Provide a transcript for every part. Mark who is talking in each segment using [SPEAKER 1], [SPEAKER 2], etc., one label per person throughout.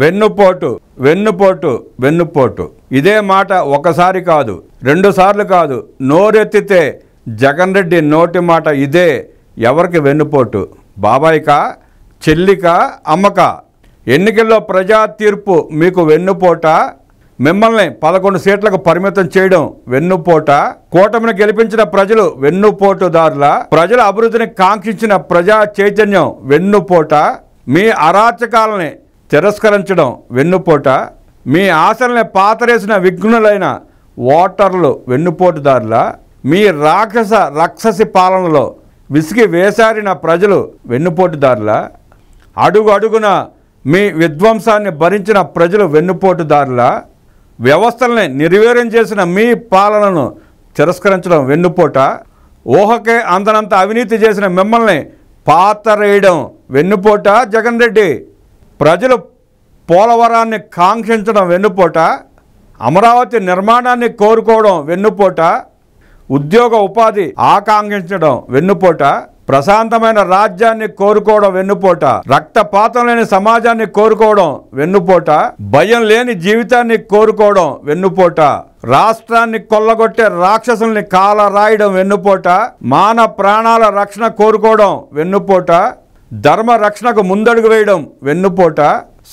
[SPEAKER 1] వెన్నుపోటు వెన్నుపోటు వెన్నుపోటు. ఇదే మాట ఒకసారి కాదు, 2 సార్లు కాదు, నోరెత్తితే జగన్ రెడ్డి నోటి మాట ఇదే. ఎవరికి వెన్నుపోటు? బాబాయికా, చెల్లికా, అమ్మకా? ఎన్నికల్లో ప్రజా తీర్పు మీకు వెన్నుపోట? మిమ్మల్ని 11 సీట్లకు పరిమితం చేయడం వెన్నుపోట? కూటమిని గెలిపించిన ప్రజలు వెన్నుపోటుదారుల? ప్రజల అభివృద్ధిని కాంక్షించిన ప్రజా చైతన్యం వెన్నుపోట? మీ అరాచకాలని తిరస్కరించడం వెన్నుపోట? మీ ఆశల్ని పాతరేసిన విఘ్నులైన ఓటర్లు వెన్నుపోటుదారుల? మీ రాక్షసి పాలనలో విసిగి వేసారిన ప్రజలు వెన్నుపోటుదారుల? అడుగు అడుగున మీ విధ్వంసాన్ని భరించిన ప్రజలు వెన్నుపోటుదారుల? వ్యవస్థల్ని నిర్వీర్యం చేసిన మీ పాలనను తిరస్కరించడం వెన్నుపోట? ఊహకే అందనంత అవినీతి చేసిన మిమ్మల్ని పాతరేయడం వెన్నుపోట? జగన్ రెడ్డి, ప్రజలు పోలవరాన్ని కాంక్షించడం వెన్నుపోట? అమరావతి నిర్మాణాన్ని కోరుకోవడం వెన్నుపోట? ఉద్యోగ ఉపాధి ఆకాంక్షించడం వెన్నుపోట? ప్రశాంతమైన రాజ్యాన్ని కోరుకోవడం వెన్నుపోట? రక్తపాతం లేని సమాజాన్ని కోరుకోవడం వెన్నుపోట? భయం లేని జీవితాన్ని కోరుకోవడం వెన్నుపోట? రాష్ట్రాన్ని కొల్లగొట్టే రాక్షసుల్ని కాల రాయడం వెన్నుపోట? మాన ప్రాణాల రక్షణ కోరుకోవడం వెన్నుపోట? ధర్మ రక్షణకు ముందడుగు వేయడం వెన్నుపోట?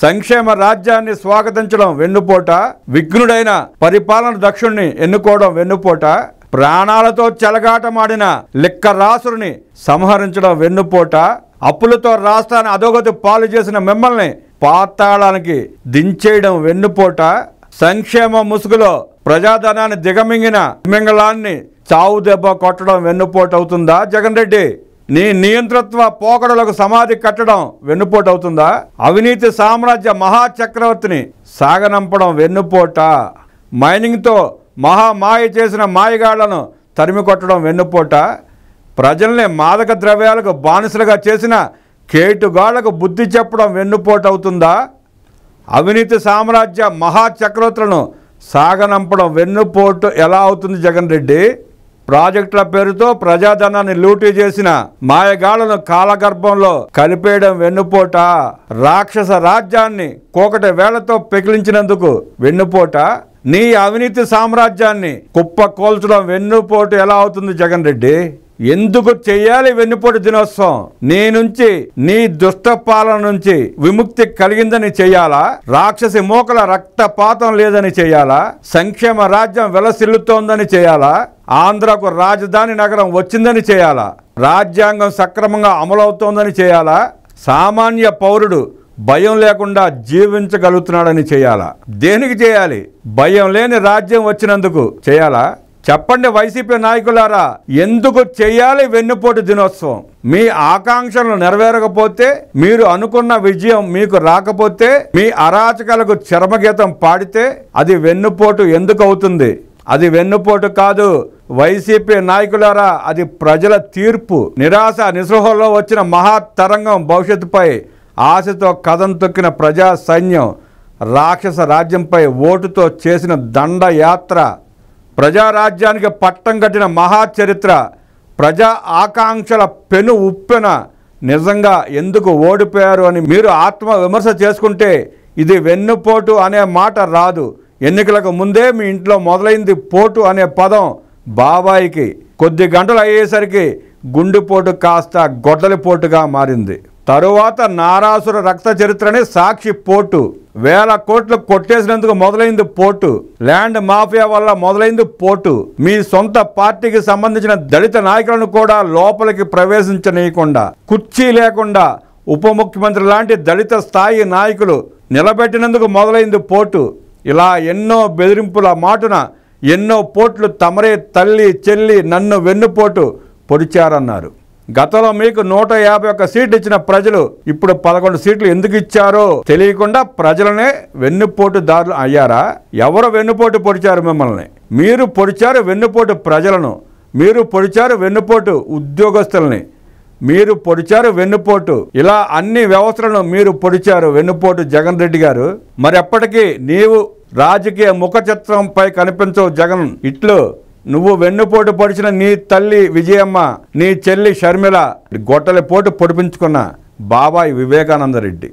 [SPEAKER 1] సంక్షేమ రాజ్యాన్ని స్వాగతించడం వెన్నుపోట? విఘ్నుడైన పరిపాలన దక్షుణ్ణి ఎన్నుకోవడం వెన్నుపోట? ప్రాణాలతో చెలగాటమాడిన లిక్కరాసురుని సంహరించడం వెన్నుపోట? అప్పులతో రాష్ట్రాన్ని అధోగతి పాలు చేసిన మిమ్మల్ని పాతాళానికి దించేయడం వెన్నుపోట? సంక్షేమ ముసుగులో ప్రజాధనాన్ని దిగమింగిన తిమింగళాన్ని చావు దెబ్బ కొట్టడం వెన్నుపోటు అవుతుందా జగన్ రెడ్డి? నీ నియంతృత్వ పోకడలకు సమాధి కట్టడం వెన్నుపోటు అవుతుందా? అవినీతి సామ్రాజ్య మహాచక్రవర్తిని సాగనంపడం వెన్నుపోట? మైనింగ్తో మహామాయ చేసిన మాయగాళ్లను తరిమి కొట్టడం వెన్నుపోట? ప్రజల్ని మాదక ద్రవ్యాలకు బానిసలుగా చేసిన కేటుగాళ్లకు బుద్ధి చెప్పడం వెన్నుపోటు అవుతుందా? అవినీతి సామ్రాజ్య మహాచక్రవర్తులను సాగనంపడం వెన్నుపోటు ఎలా అవుతుంది జగన్ రెడ్డి? ప్రాజెక్టుల పేరుతో ప్రజాధనాన్ని లూటీ చేసిన మాయగాళ్లను కాలగర్భంలో కలిపేయడం వెన్నుపోట? రాక్షస రాజ్యాన్ని కోకటి వేళ్లతో పెకిలించినందుకు వెన్నుపోట? నీ అవినీతి సామ్రాజ్యాన్ని కుప్ప కోల్చడం వెన్నుపోటు ఎలా అవుతుంది జగన్ రెడ్డి? ఎందుకు చెయ్యాలి వెన్నుపోటు దినోత్సవం? నీ నుంచి, నీ దుష్ట పాలన నుంచి విముక్తి కలిగిందని చెయ్యాలా? రాక్షసి మోకల రక్తపాతం లేదని చెయ్యాలా? సంక్షేమ రాజ్యం వెలసిల్లుతోందని చేయాలా? ఆంధ్రకు రాజధాని నగరం వచ్చిందని చేయాలా? రాజ్యాంగం సక్రమంగా అమలవుతోందని చేయాలా? సామాన్య పౌరుడు భయం లేకుండా జీవించగలుగుతున్నాడని చేయాలా? దేనికి చేయాలి? భయం లేని రాజ్యం వచ్చినందుకు చేయాలా? చెప్పండి వైసీపీ నాయకులారా, ఎందుకు చేయాలి వెన్నుపోటు దినోత్సవం? మీ ఆకాంక్షలు నెరవేరకపోతే, మీరు అనుకున్న విజయం మీకు రాకపోతే, మీ అరాచకాలకు చరమగీతం పాడితే అది వెన్నుపోటు ఎందుకు అవుతుంది? అది వెన్నుపోటు కాదు వైసీపీ నాయకులారా, అది ప్రజల తీర్పు. నిరాశ నిస్పృహలో వచ్చిన మహాతరంగం భవిష్యత్తుపై ఆశతో కథం తొక్కిన ప్రజా సైన్యం, రాక్షస రాజ్యంపై ఓటుతో చేసిన దండయాత్ర, ప్రజారాజ్యానికి పట్టం కట్టిన మహాచరిత్ర, ప్రజా ఆకాంక్షల పెను ఉప్పెన నిజంగా ఎందుకు ఓడిపోయారు అని మీరు ఆత్మ విమర్శ చేసుకుంటే ఇది వెన్నుపోటు అనే మాట రాదు. ఎన్నికలకు ముందే మీ ఇంట్లో మొదలైంది పోటు అనే పదం బాబాయికి కొద్ది గంటలు అయ్యేసరికి గుండెపోటు కాస్త గొడ్డలిపోటుగా మారింది. తరువాత నారాసుర రక్త చరిత్రని సాక్షి పోటు, 1000 కోట్లు కొట్టేసినందుకు మొదలైంది పోటు, ల్యాండ్ మాఫియా వల్ల మొదలైంది పోటు, మీ సొంత పార్టీకి సంబంధించిన దళిత నాయకులను కూడా లోపలికి ప్రవేశించనీయకుండా, కుర్చీ లేకుండా ఉప ముఖ్యమంత్రి లాంటి దళిత స్థాయి నాయకులు నిలబెట్టినందుకు మొదలైంది పోటు. ఇలా ఎన్నో బెదిరింపుల మాటున ఎన్నో పోట్లు తమరే తల్లి చెల్లి నన్ను వెన్నుపోటు పొడిచారన్నారు. గతంలో మీకు 151 సీట్లు ఇచ్చిన ప్రజలు ఇప్పుడు 11 సీట్లు ఎందుకు ఇచ్చారో తెలియకుండా ప్రజలనే వెన్నుపోటుదారులు అయ్యారా? ఎవరు వెన్నుపోటు పొడిచారు మిమ్మల్ని? మీరు పొడిచారు వెన్నుపోటు ప్రజలను, మీరు పొడిచారు వెన్నుపోటు ఉద్యోగస్తుల్ని, మీరు పొడిచారు వెన్నుపోటు. ఇలా అన్ని వ్యవస్థలను మీరు పొడిచారు వెన్నుపోటు జగన్ రెడ్డి గారు. మరి ఎప్పటికీ నీవు రాజకీయ ముఖ చిత్రంపై కనిపించవు జగన్. ఇట్లు నువ్వు వెన్నుపోటు పొడిచిన నీ తల్లి విజయమ్మ, నీ చెల్లి షర్మిల గొట్టలి పోటు పొడిపించుకున్న బాబాయ్ వివేకానంద రెడ్డి.